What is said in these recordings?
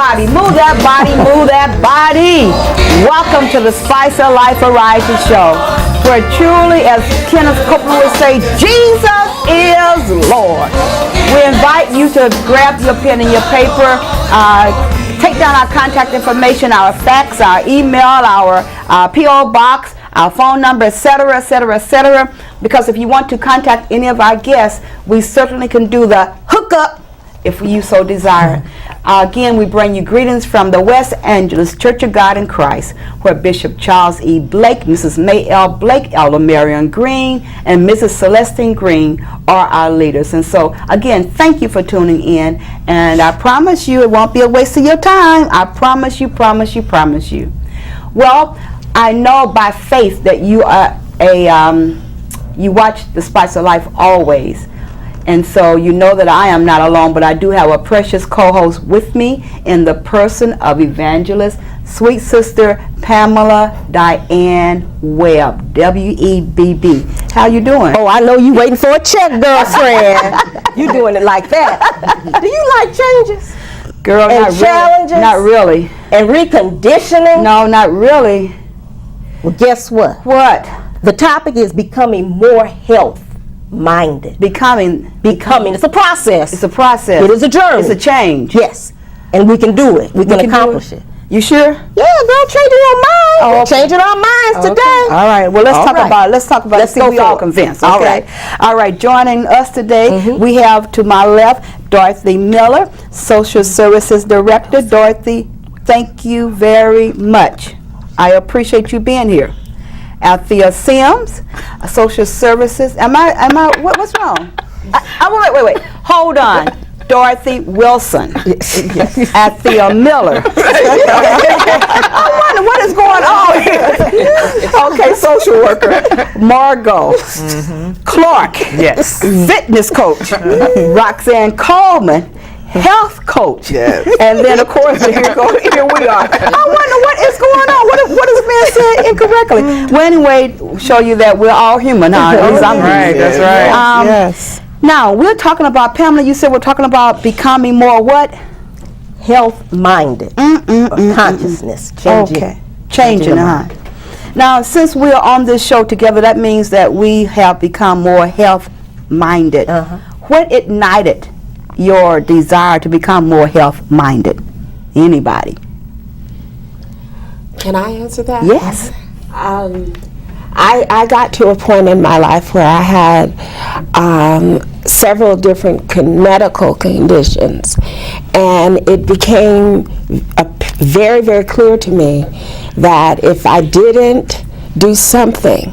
body, move that body, move that body. Welcome to the Spice of Life Variety Show, where truly, as Kenneth Copeland would say, Jesus is Lord. We invite you to grab your pen and your paper, take down our contact information, our fax, our email, our P.O. box, our phone number, etc., etc., etc. Because if you want to contact any of our guests, we certainly can do the hookup if you so desire. Again, we bring you greetings from the West Angeles Church of God in Christ, where Bishop Charles E. Blake, Mrs. May L. Blake, Elder Marion Green, and Mrs. Celestine Green are our leaders. And so, again, thank you for tuning in. And I promise you it won't be a waste of your time. I promise you, promise you, promise you. Well, I know by faith that you are you watch The Spice of Life always. And so you know that I am not alone, but I do have a precious co-host with me in the person of evangelist, sweet sister Pamela Diane Webb, W-E-B-B. How you doing? Oh, I know you waiting for a check, girlfriend. You doing it like that. Do you like changes? Girl, and not challenges? Really. Not really. And reconditioning? No, not really. Well, guess what? What? The topic is becoming more health-minded. Becoming. It's a process. It's a process. It is a journey. It's a change. Yes. And we can do it. We can accomplish it. You sure? Yeah, girl, changing your mind. Oh, okay. Changing our minds today. All right. Well, let's talk about it. Let's talk about it. Let's see if we all convinced. Okay. All right. All right. Joining us today, we have to my left Dorothy Miller, Social Services Director. Dorothy, thank you very much. I appreciate you being here. Althea Sims, Social Services. What's wrong? Wait. Hold on. Dorothy Wilson. Althea Miller. I wonder what is going on here. Okay, social worker. Margot. Clark. Yes. Fitness coach. Roxanne Coleman. Health coach. Yes. And then, of course, here we are. I wonder what is going on. What is being said incorrectly? Well, anyway, show you that we're all human, huh? At least I'm right. That's right. Yes. Now, we're talking about, Pamela, you said we're talking about becoming more what? Health-minded. Consciousness. Changing, huh? Now, since we're on this show together, that means that we have become more health-minded. What ignited your desire to become more health-minded? Anybody? Can I answer that? Yes. I got to a point in my life where I had several different medical conditions, and it became very, very clear to me that if I didn't do something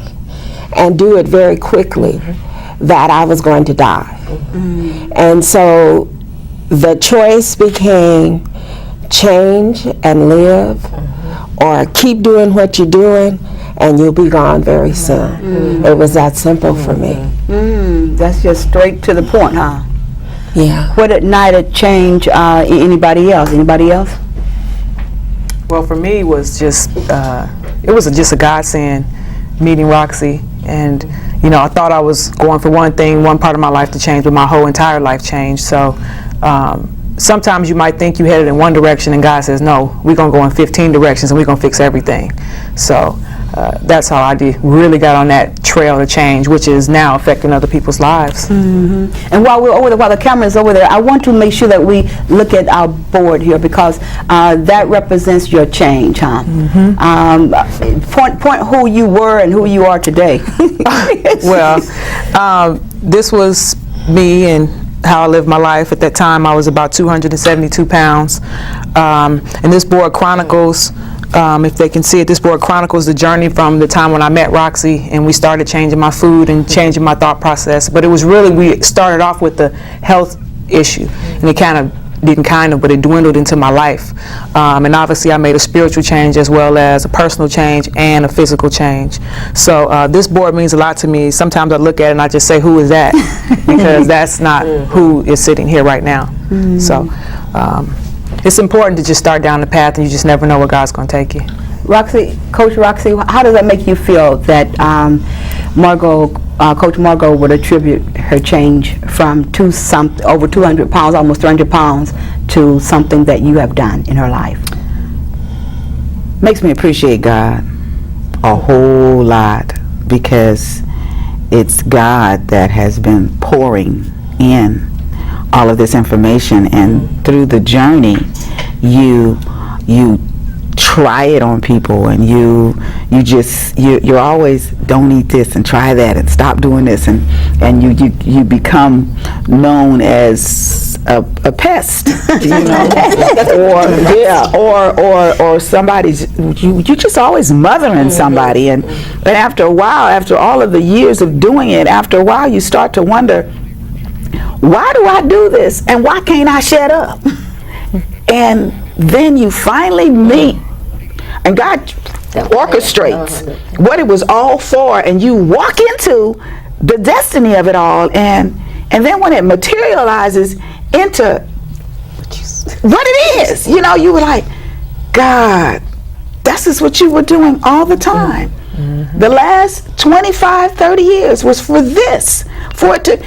and do it very quickly, that I was going to die. And so the choice became change and live, or keep doing what you're doing and you'll be gone very soon. It was that simple for me. That's just straight to the point, huh? Yeah. What ignited change? Anybody else? Well, for me, it was just a godsend meeting Roxy, and I thought I was going for one thing, one part of my life to change, but my whole entire life changed. So sometimes you might think you headed in one direction, and God says, no, we're going to go in 15 directions, and we're going to fix everything. So that's how I really got on that trail to change, which is now affecting other people's lives. And while the camera is over there, I want to make sure that we look at our board here, because that represents your change, huh? Point who you were and who you are today. Well, this was me and how I lived my life. At that time, I was about 272 pounds. And this board chronicles, if they can see it, this board chronicles the journey from the time when I met Roxy and we started changing my food and changing my thought process. But it was really, we started off with the health issue, and it but it dwindled into my life. And obviously I made a spiritual change as well as a personal change and a physical change. So this board means a lot to me. Sometimes I look at it and I just say, who is that? Because that's not who is sitting here right now. So it's important to just start down the path, and you just never know where God's going to take you. Roxy, Coach Roxy, how does that make you feel that Coach Margot would attribute her change from over 200 pounds, almost 300 pounds, to something that you have done in her life? Makes me appreciate God a whole lot, because it's God that has been pouring in all of this information, and through the journey you try it on people, and you're always, don't eat this and try that and stop doing this, and you become known as a pest, you know, or somebody's, you just always mothering somebody, and after a while, after all of the years of doing it, after a while you start to wonder, why do I do this, and why can't I shut up? And then you finally meet, and God orchestrates what it was all for, and you walk into the destiny of it all, and then when it materializes into what it is, you know, you were like, God, this is what you were doing all the time. Mm-hmm. The last 25, 30 years was for this, for it to,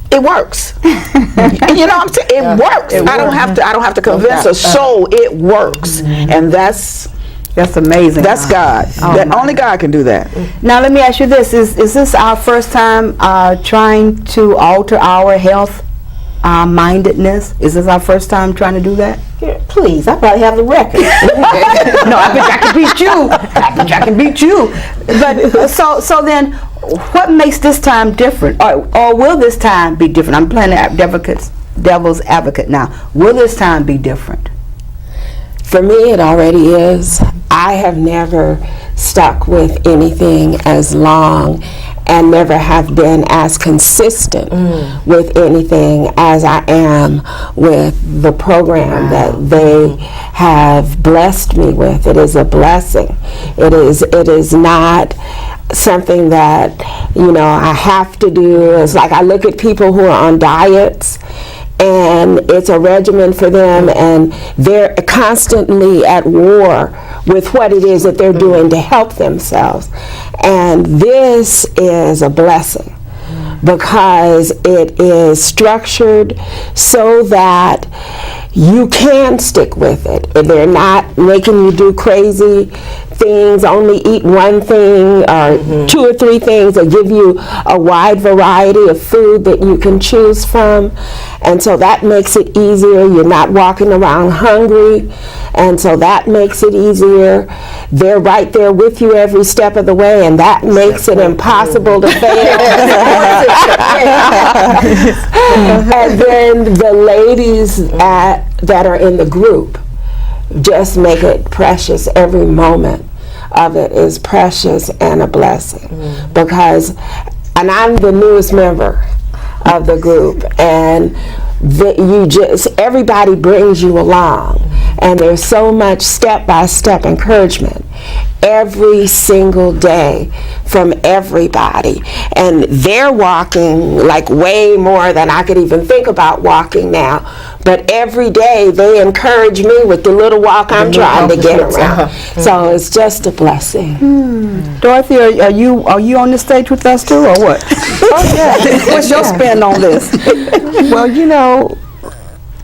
it works. You know what I'm saying? It works. I don't have to convince a soul. It works. Mm-hmm. And that's amazing. That's God. Only God can do that. Now let me ask you this: Is this our first time trying to alter our health mindedness? Is this our first time trying to do that? Yeah, please, I probably have the record. No, I bet I can beat you. I can beat you. But so then, what makes this time different, or will this time be different? I'm playing devil's advocate now. Will this time be different? For me, it already is. I have never stuck with anything as long and never have been as consistent with anything as I am with the program that they have blessed me with. It is a blessing. It is not something that, you know, I have to do. It's like I look at people who are on diets, and it's a regimen for them, and they're constantly at war with what it is that they're doing to help themselves. And this is a blessing because it is structured so that you can stick with it. They're not making you do crazy things, only eat one thing or two or three things. They give you a wide variety of food that you can choose from, and so that makes it easier. You're not walking around hungry, and so that makes it easier. They're right there with you every step of the way, and that makes it impossible to fail. And then the ladies that are in the group just make it precious. Every moment of it is precious and a blessing, because, and I'm the newest member of the group, and everybody brings you along, and there's so much step-by-step encouragement every single day from everybody, and they're walking like way more than I could even think about walking now, but every day they encourage me with the little walk I'm trying to get around. So it's just a blessing. Dorothy, are you on the stage with us too, or what? Oh, yeah. What's your spin on this? Well, you know,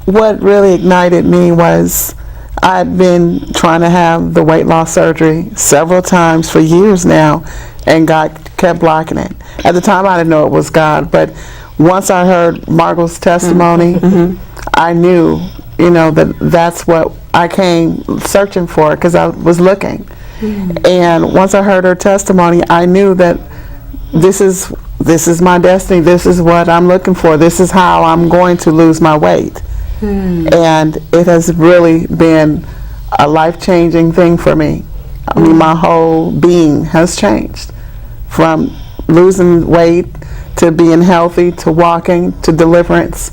what really ignited me was I'd been trying to have the weight loss surgery several times for years now, and God kept blocking it. At the time, I didn't know it was God, but once I heard Margot's testimony, I knew, you know, that's what I came searching for, because I was looking. And once I heard her testimony, I knew that this is my destiny. This is what I'm looking for. This is how I'm going to lose my weight. And it has really been a life-changing thing for me. I mean, my whole being has changed, from losing weight to being healthy to walking to deliverance.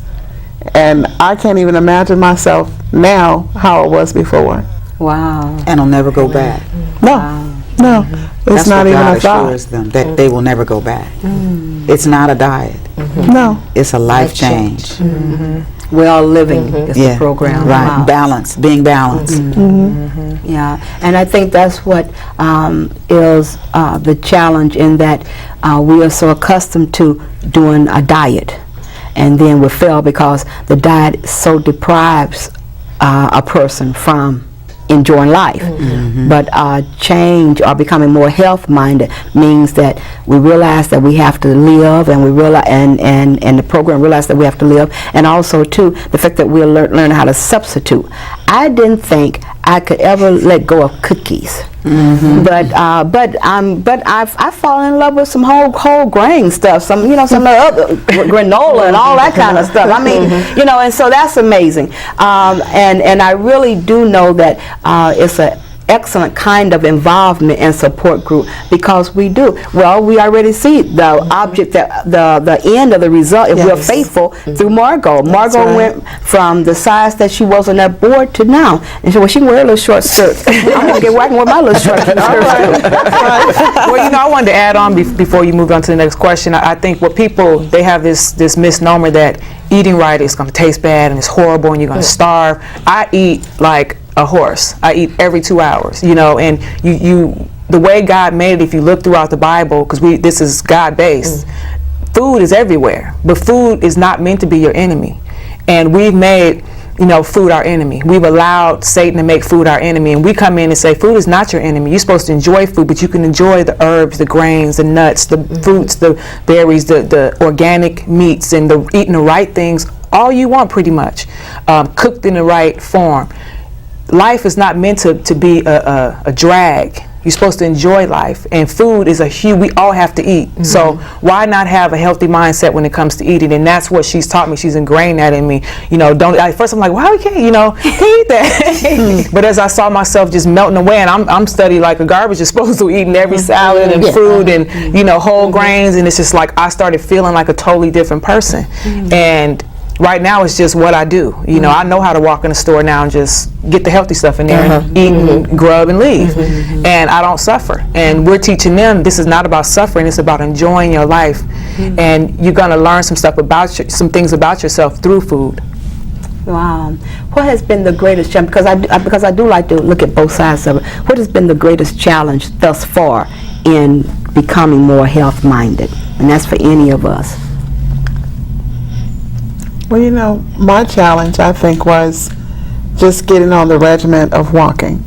And I can't even imagine myself now how it was before. Wow. And I'll never go back. No, it's That's not what even God a thought. assures them, that they will never go back. It's not a diet. No. It's a life change. well living is the program. Right. Wow. Balance, being balanced. Yeah, and I think that's what is the challenge, in that we are so accustomed to doing a diet, and then we fail because the diet so deprives a person from enjoying life. But change, or becoming more health-minded, means that we realize that we have to live, and we realize, and the program realize that we have to live, and also too the fact that we'll learn how to substitute. I didn't think I could ever let go of cookies, but I've fallen in love with some whole grain stuff, some some other granola and all that kind of stuff. I mean, and so that's amazing. And I really do know that it's an excellent kind of involvement and support group, because we already see the object, that the end of the result, if we're faithful, through Margot. Margot went from the size that she was on that board to now, and she can wear a little short skirt. I'm gonna get whacking with my little short skirt. Well, I wanted to add on before you move on to the next question. I think what people, they have this misnomer that eating right is going to taste bad and it's horrible and you're going to starve. I eat like a horse. I eat every 2 hours, and you the way God made it, if you look throughout the Bible, because this is God-based, food is everywhere, but food is not meant to be your enemy. And we've made food our enemy. We've allowed Satan to make food our enemy, and we come in and say food is not your enemy. You're supposed to enjoy food, but you can enjoy the herbs, the grains, the nuts, the fruits, the berries, the organic meats, and eating the right things, all you want pretty much, cooked in the right form. Life is not meant to be a drag. You're supposed to enjoy life, and food is we all have to eat. So why not have a healthy mindset when it comes to eating? And that's what she's taught me. She's ingrained that in me. At first I'm like, why we can't eat that? But as I saw myself just melting away, and I'm studying like a garbage disposal, eating every salad and fruit and whole grains, and it's just like I started feeling like a totally different person. And right now it's just what I do. I know how to walk in the store now and just get the healthy stuff in there and eat and grub and leave. And I don't suffer. And we're teaching them this is not about suffering, it's about enjoying your life. And you're going to learn some things about yourself through food. Wow. What has been the greatest challenge? Because I do like to look at both sides of it. What has been the greatest challenge thus far in becoming more health-minded? And that's for any of us. Well, my challenge, I think, was just getting on the regimen of walking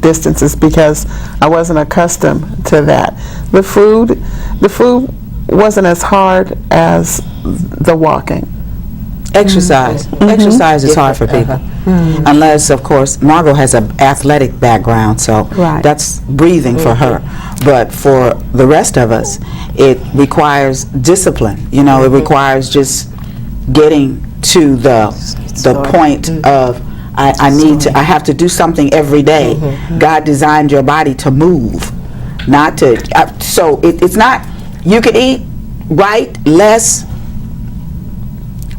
distances, because I wasn't accustomed to that. The food wasn't as hard as the walking. Exercise. Exercise is hard for people. Unless, of course, Margot has an athletic background, so that's breathing for her. But for the rest of us, it requires discipline. It requires just getting to the point of I have to do something every day. God designed your body to move, not to. So it's not. You could eat right, less,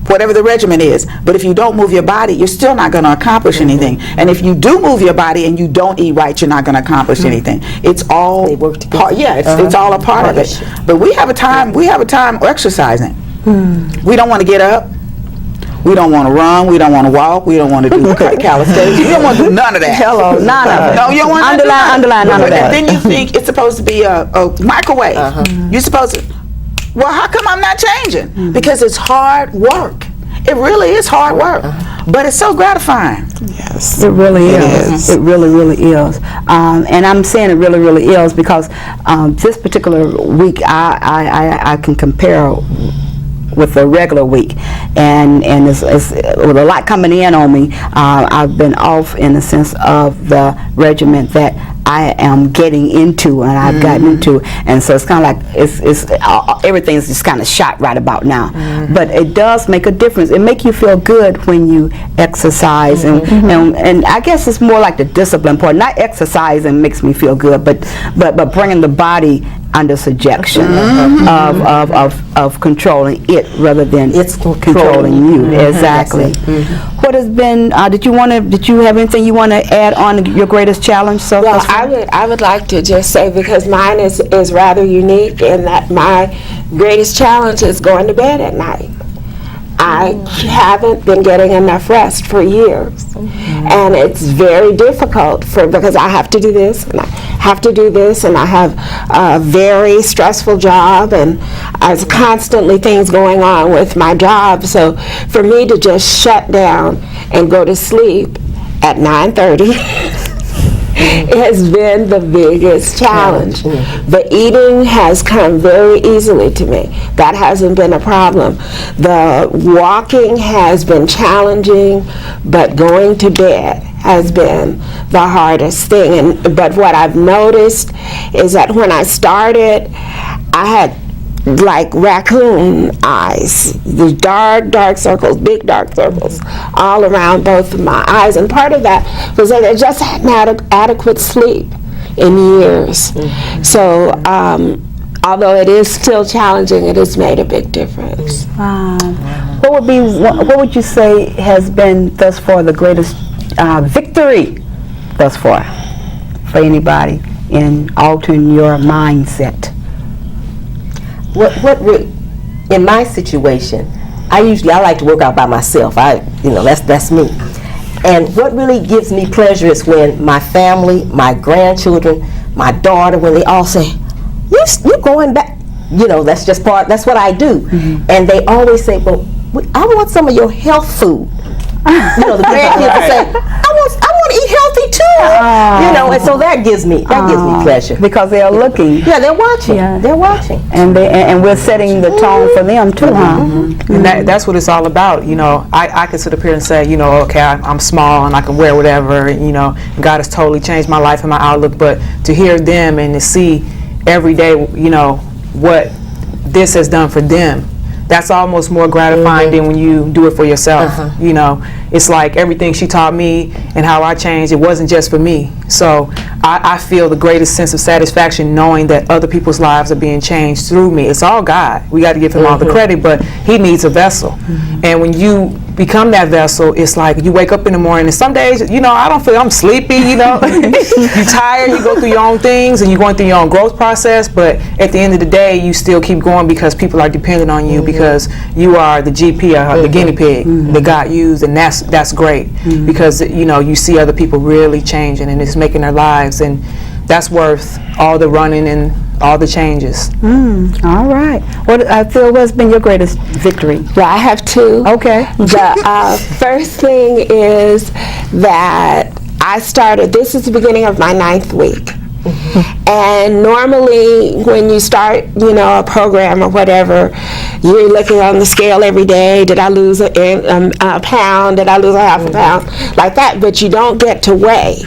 whatever the regimen is, but if you don't move your body, you're still not going to accomplish anything. And if you do move your body and you don't eat right, you're not going to accomplish anything. It's all it's all a part of it. But we have a time exercising. We don't want to get up. We don't want to run. We don't want to walk. We don't want to do calisthenics. We don't want to do none of that. Hello, none of it. No, you don't want to underline none of that. Then you think it's supposed to be a microwave. You're supposed to. Well, how come I'm not changing? Because it's hard work. It really is hard work, but it's so gratifying. Yes, it really is. It really, really is. And I'm saying it really, really is because this particular week I can compare with a regular week, and it's with a lot coming in on me. I've been off in the sense of the regiment that I am getting into and I've gotten into, and so it's kind of like it's everything's just kind of shot right about now. But it does make a difference. It makes you feel good when you exercise, and I guess it's more like the discipline part. Not exercising makes me feel good, but bringing the body under subjection of controlling it rather than it's controlling you. Exactly. What has been? Did you have anything you want to add on your greatest challenge? Well, I would like to just say, because mine is rather unique in that my greatest challenge is going to bed at night. I haven't been getting enough rest for years. And it's very difficult because I have to do this and I have to do this, and I have a very stressful job, and there's constantly things going on with my job. So for me to just shut down and go to sleep at 9:30 has been the biggest challenge. The eating has come very easily to me. That hasn't been a problem. The walking has been challenging, but going to bed has been the hardest thing. But what I've noticed is that when I started, I had like raccoon eyes, the dark circles, big dark circles all around both of my eyes, and part of that was that I just hadn't adequate sleep in years. So although it is still challenging, it has made a big difference. What would you say has been thus far the greatest victory thus far for anybody in altering your mindset? In my situation, I like to work out by myself. That's me. And what really gives me pleasure is when my family, my grandchildren, my daughter, when they all say, "You going back?" That's just that's what I do. And they always say, "Well, I want some of your health food." The grandkids will say, I want to eat healthy too. And so that gives me pleasure. Because they are looking. Yeah, they're watching. Yeah. They're watching. And we're setting the tone for them too, And that's what it's all about. I can sit up here and say, okay, I'm small and I can wear whatever, God has totally changed my life and my outlook, but to hear them and to see every day, what this has done for them, that's almost more gratifying than when you do it for yourself. It's like everything she taught me and how I changed, it wasn't just for me. So I feel the greatest sense of satisfaction knowing that other people's lives are being changed through me. It's all God. We got to give him all the credit, but he needs a vessel. And when you become that vessel, it's like you wake up in the morning and some days, I don't feel, I'm sleepy, you're tired, you go through your own things and you're going through your own growth process, but at the end of the day, you still keep going because people are dependent on you, because you are the GP, or the guinea pig that God used, and that's great because, you see other people really changing and it's making their lives, and that's worth all the running and all the changes. All right. Phil, what's been your greatest victory? Well, I have two. Okay. The first thing is that I started, this is the beginning of my 9th week. And normally when you start, a program or whatever, you're looking on the scale every day. Did I lose a pound? Did I lose a half a pound? Like that, but you don't get to weigh.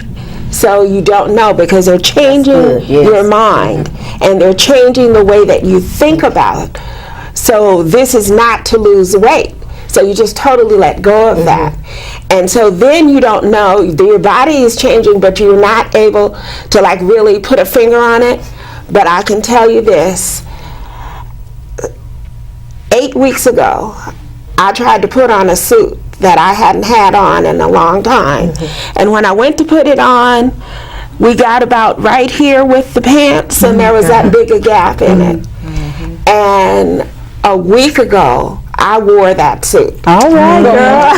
So you don't know because they're changing your mind and they're changing the way that you think about it. So this is not to lose weight. So you just totally let go of that. And so then you don't know, your body is changing, but you're not able to really put a finger on it. But I can tell you this, 8 weeks ago, I tried to put on a suit that I hadn't had on in a long time. And when I went to put it on, we got about right here with the pants, and there was that big a gap in it. And a week ago, I wore that suit. All right, girl.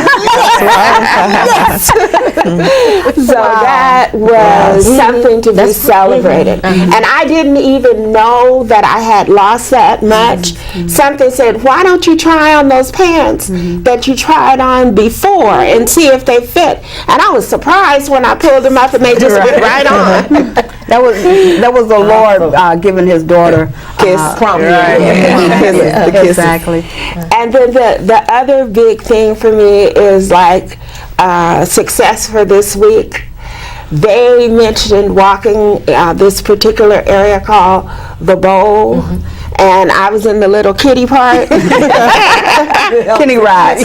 So that was something to be celebrated. And I didn't even know that I had lost that much. Something said, why don't you try on those pants that you tried on before and see if they fit? And I was surprised when I pulled them up and they just fit right on. That was the Lord giving his daughter kiss. Exactly. And then the other big thing for me is success for this week. They mentioned walking this particular area called the Bowl, and I was in the little kiddie part. Kiddie rides.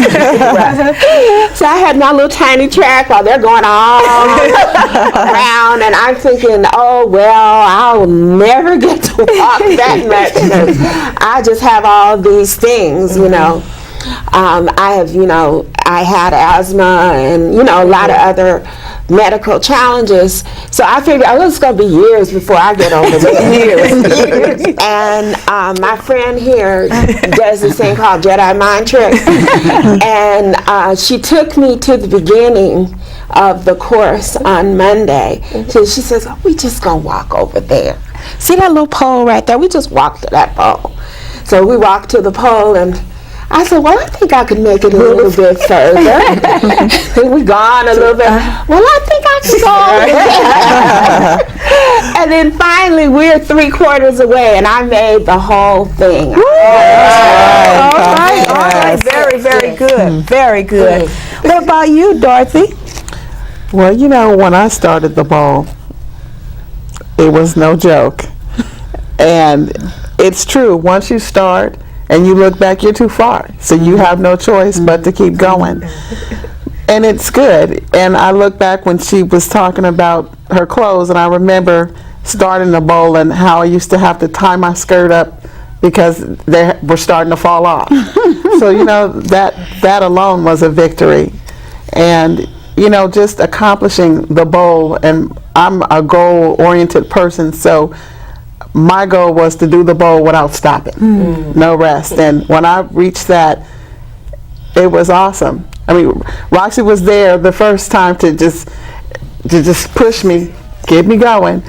So I had my little tiny track while they're going all around, and I'm thinking, oh well, I'll never get to walk that much because I just have all these things, I had asthma and a lot of other medical challenges. So I figured, oh, it's going to be years before I get over there. Years. And my friend here does this thing called Jedi Mind Trick. And she took me to the beginning of the course on Monday. So she says, oh, we just going to walk over there. See that little pole right there? We just walked to that pole. So we walked to the pole, and I said, well, I think I could make it a little bit further. We gone a little bit. Well, I think I can go over there. And then finally, we're 3/4 away, and I made the whole thing. All right. Very, very good. Very good. What about you, Dorothy? Well, you know, when I started the bowl, it was no joke. And it's true, once you start and you look back, you're too far. So you have no choice but to keep going. And it's good. And I look back when she was talking about her clothes, and I remember starting the bowl and how I used to have to tie my skirt up because they were starting to fall off. So, you know, that alone was a victory. And, you know, just accomplishing the bowl, and I'm a goal-oriented person, so my goal was to do the bowl without stopping, no rest. And when I reached that, it was awesome. I mean, Roxy was there the first time to just push me, get me going,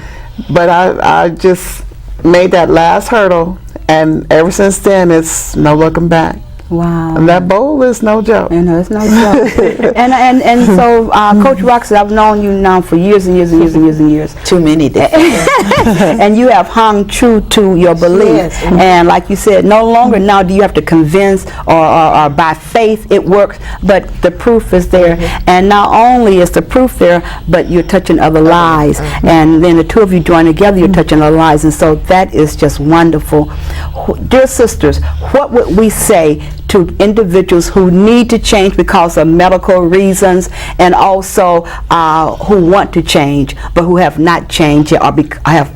but I just made that last hurdle, and ever since then, it's no looking back. Wow. And that bowl is no joke. You know, it's no joke. and so, Coach Roxy, I've known you now for years and years and years and years and years. Too many days. And you have hung true to your belief. Yes. And like you said, no longer now do you have to convince or by faith it works, but the proof is there. And not only is the proof there, but you're touching other lives. And then the two of you join together, you're touching other lives. And so that is just wonderful. Dear sisters, what would we say to individuals who need to change because of medical reasons, and also who want to change but who have not changed yet or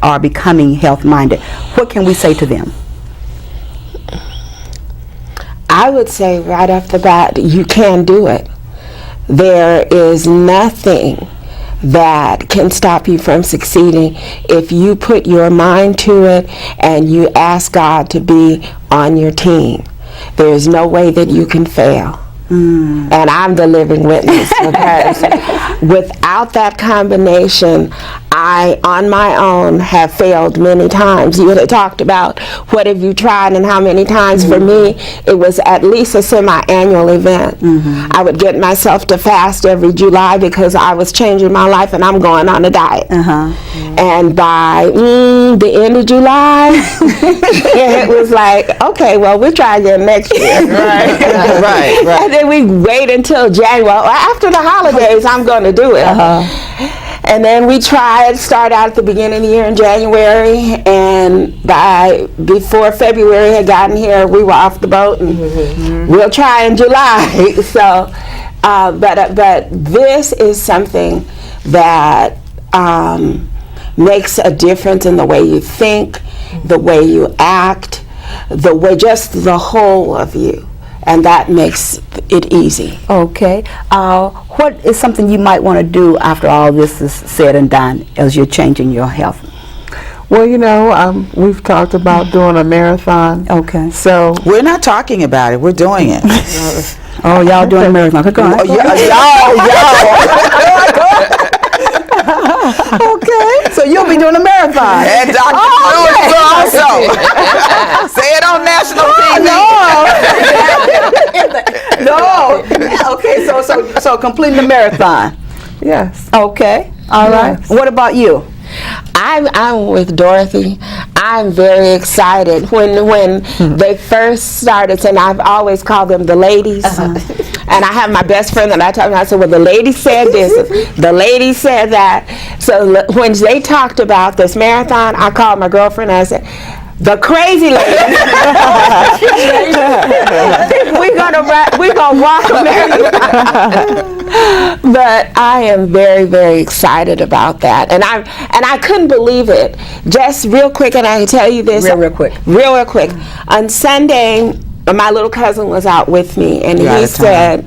are becoming health-minded? What can we say to them? I would say right off the bat, you can do it. There is nothing that can stop you from succeeding if you put your mind to it and you ask God to be on your team. There is no way that you can fail. And I'm the living witness, because without that combination, I, on my own, have failed many times. You had talked about what have you tried and how many times. For me, it was at least a semi-annual event. I would get myself to fast every July because I was changing my life and I'm going on a diet. And by the end of July, it was like, okay, well, we'll try again next year. Right. And then we wait until January. Well, after the holidays, I'm going to do it. And then we start out at the beginning of the year in January, and before February had gotten here, we were off the boat, and we'll try in July. So, but this is something that makes a difference in the way you think, the way you act, just the whole of you. And that makes it easy. Okay. What is something you might want to do after all this is said and done as you're changing your health? Well, you know, we've talked about doing a marathon. Okay. So We're not talking about it. We're doing it. Oh, y'all doing a marathon. Go on. Okay. So you'll be doing a marathon. And Dr. Lewis also. Say it on national TV. No. Okay, so completing the marathon. yes. Okay. All right. Yes. What about you? I'm with Dorothy. I'm very excited. When they first started, and I've always called them the ladies. And I have my best friend that I talk to, I said, well, the lady said this, the lady said that. So when they talked about this marathon, I called my girlfriend and I said, the crazy lady. we're gonna walk a marathon. But I am very, very excited about that, and I couldn't believe it. Just real quick, and I can tell you this. Real quick. On Sunday, my little cousin was out with me, and he said,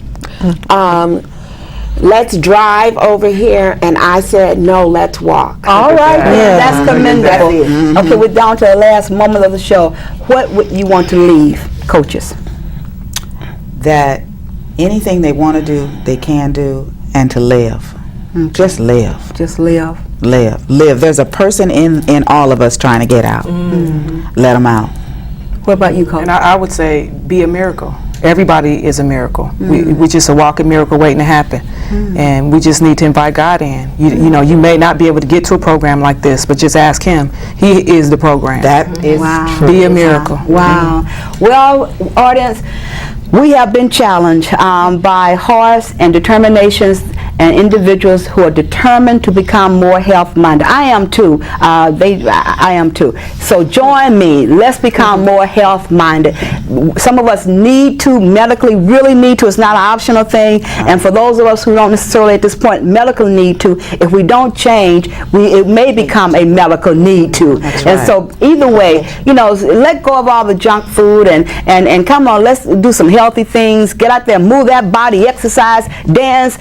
let's drive over here, and I said, no, let's walk. All right, then, that's commendable. That's it. Okay, we're down to the last moment of the show. What would you want to leave, coaches? That anything they want to do, they can do, and to live. Just live. Just live. Live. There's a person in all of us trying to get out. Let them out. What about you, Coach? And I would say, be a miracle. Everybody is a miracle. We're just a walking miracle waiting to happen. And we just need to invite God in. You know, you may not be able to get to a program like this, but just ask Him. He is the program. That is true. Be a miracle. Wow. Well, audience, we have been challenged by hearts and determinations and individuals who are determined to become more health-minded. I am too. I am too. So join me. Let's become more health-minded. Some of us need to, medically really need to. It's not an optional thing. And for those of us who don't necessarily at this point medically need to, if we don't change, it may become a medical need to. And so either way, you know, let go of all the junk food and come on, let's do some healthy things. Get out there, move that body, exercise, dance,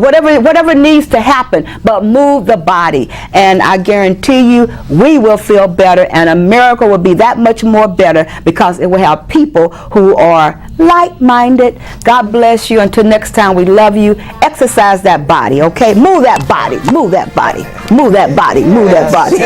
whatever needs to happen, but move the body. And I guarantee you, we will feel better, and a miracle will be that much more better because it will have people who are like-minded. God bless you. Until next time, we love you. Exercise that body, okay? Move that body. Move that body. Move that body. Move that body.